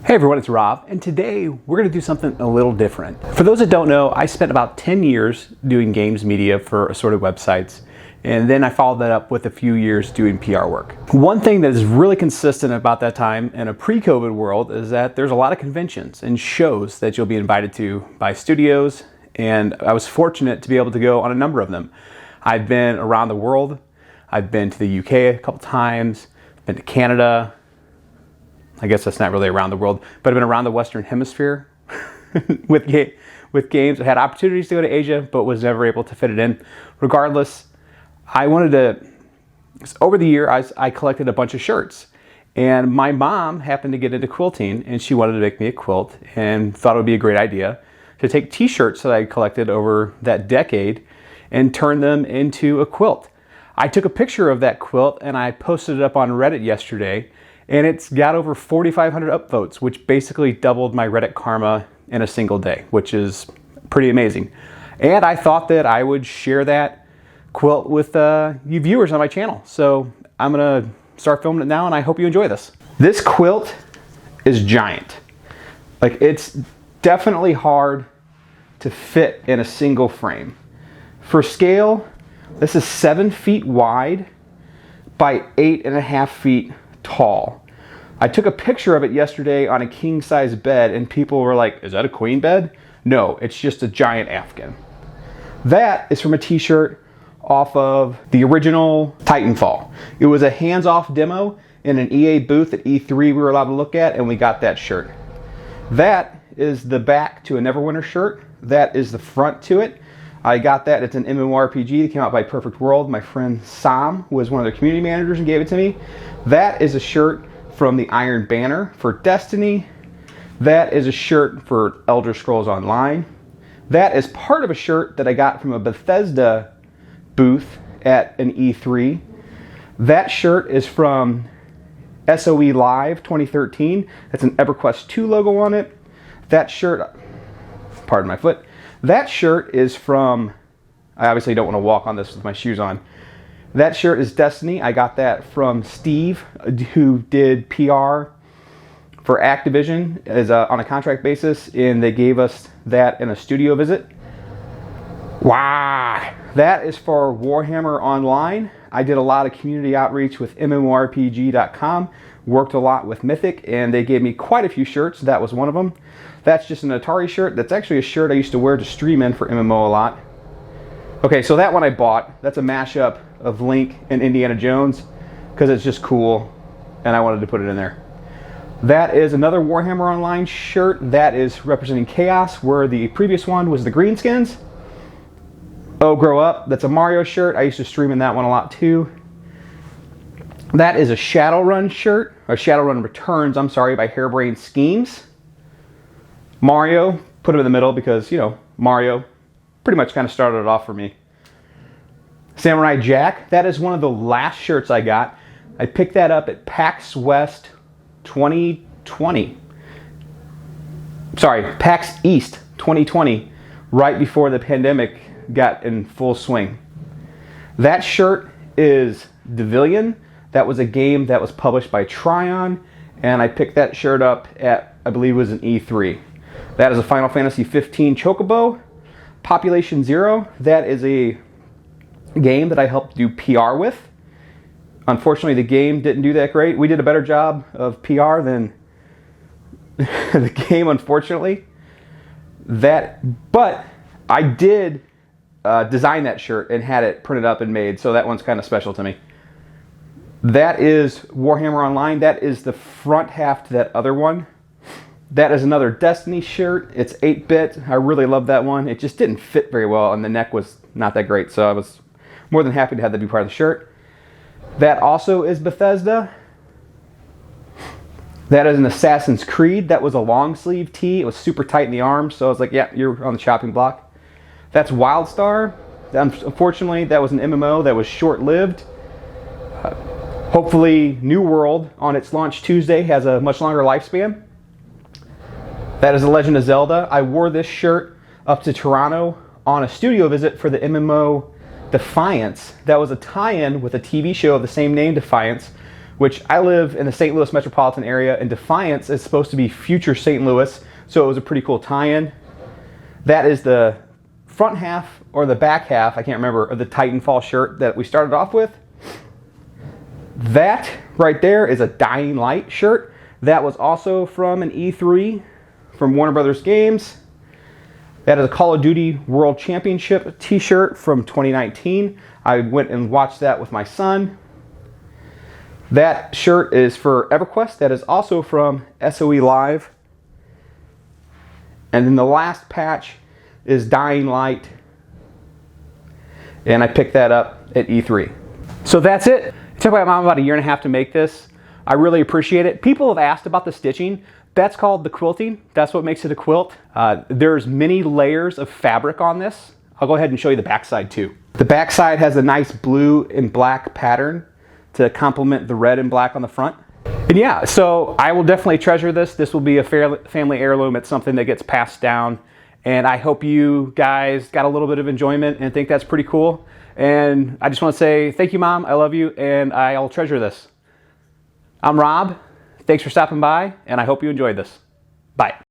Hey everyone, it's Rob, and today we're going to do something a little different. For those that don't know, I spent about 10 years doing games media for assorted websites, and then I followed that up with a few years doing PR work. One thing that is really consistent about that time in a pre-COVID world is that there's a lot of conventions and shows that you'll be invited to by studios, and I was fortunate to be able to go on a number of them. I've been around the world. I've been to the UK a couple times, been to Canada. I guess that's not really around the world, but I've been around the Western Hemisphere with games. I had opportunities to go to Asia, but was never able to fit it in. Regardless, over the year, I collected a bunch of shirts. And my mom happened to get into quilting, and she wanted to make me a quilt and thought it would be a great idea to take t-shirts that I collected over that decade and turn them into a quilt. I took a picture of that quilt and I posted it up on Reddit yesterday, and it's got over 4,500 upvotes, which basically doubled my Reddit karma in a single day, which is pretty amazing. And I thought that I would share that quilt with you viewers on my channel. So I'm gonna start filming it now, and I hope you enjoy this. This quilt is giant. Like, it's definitely hard to fit in a single frame. For scale, this is 7 feet wide by 8.5 feet tall. I took a picture of it yesterday on a king size bed, and people were like, is that a queen bed? No, it's just a giant Afghan. That is from a t-shirt off of the original Titanfall. It was a hands-off demo in an EA booth at E3 we were allowed to look at, and we got that shirt. That is the back to a Neverwinter shirt. That is the front to it. I got that. It's an MMORPG that came out by Perfect World. My friend Sam was one of their community managers and gave it to me. That is a shirt from the Iron Banner for Destiny. That is a shirt for Elder Scrolls Online. That is part of a shirt that I got from a Bethesda booth at an E3. That shirt is from SOE Live 2013. That's an EverQuest 2 logo on it. That shirt, pardon my foot, that shirt is from, I obviously don't want to walk on this with my shoes on. That shirt is Destiny. I got that from Steve, who did PR for Activision as on a contract basis, and they gave us that in a studio visit. Wow! That is for Warhammer Online. I did a lot of community outreach with MMORPG.com, worked a lot with Mythic, and they gave me quite a few shirts. That was one of them. That's just an Atari shirt. That's actually a shirt I used to wear to stream in for MMO a lot. Okay, so that one I bought. That's a mashup of Link and Indiana Jones because it's just cool, and I wanted to put it in there. That is another Warhammer Online shirt. That is representing Chaos, where the previous one was the Greenskins. Oh, Grow Up. That's a Mario shirt. I used to stream in that one a lot too. That is a Shadowrun shirt, or Shadowrun Returns, I'm sorry, by Harebrained Schemes. Mario, put him in the middle because, you know, Mario pretty much kind of started it off for me. Samurai Jack, that is one of the last shirts I got. I picked that up at PAX West 2020. Sorry, PAX East 2020, right before the pandemic got in full swing. That shirt is Devilion. That was a game that was published by Tryon, and I picked that shirt up at, I believe it was an E3. That is a Final Fantasy 15 Chocobo. Population Zero, that is a game that I helped do PR with. Unfortunately, the game didn't do that great. We did a better job of PR than the game, unfortunately. But I did design that shirt and had it printed up and made, so that one's kind of special to me. That is Warhammer Online. That is the front half to that other one. That is another Destiny shirt. It's 8-bit. I really love that one. It just didn't fit very well, and the neck was not that great, so I was more than happy to have that be part of the shirt. That also is Bethesda. That is an Assassin's Creed. That was a long sleeve tee. It was super tight in the arms, so I was like, yeah, you're on the chopping block. That's Wildstar. Unfortunately, that was an MMO that was short-lived. Hopefully, New World on its launch Tuesday has a much longer lifespan. That is The Legend of Zelda. I wore this shirt up to Toronto on a studio visit for the MMO Defiance. That was a tie-in with a TV show of the same name, Defiance, which I live in the St. Louis metropolitan area, and Defiance is supposed to be future St. Louis, so it was a pretty cool tie-in. That is the front half or the back half, I can't remember, of the Titanfall shirt that we started off with. That right there is a Dying Light shirt. That was also from an E3 from Warner Brothers Games. That is a Call of Duty World Championship t-shirt from 2019. I went and watched that with my son. That shirt is for EverQuest. That is also from SOE Live. And then the last patch is Dying Light. And I picked that up at E3. So that's it. It took my mom about 1.5 years to make this. I really appreciate it. People have asked about the stitching. That's called the quilting. That's what makes it a quilt. There's many layers of fabric on this. I'll go ahead and show you the backside too. The backside has a nice blue and black pattern to complement the red and black on the front. And yeah, so I will definitely treasure this. This will be a family heirloom. It's something that gets passed down. And I hope you guys got a little bit of enjoyment and think that's pretty cool. And I just want to say thank you, Mom. I love you, and I'll treasure this. I'm Rob. Thanks for stopping by, and I hope you enjoyed this. Bye.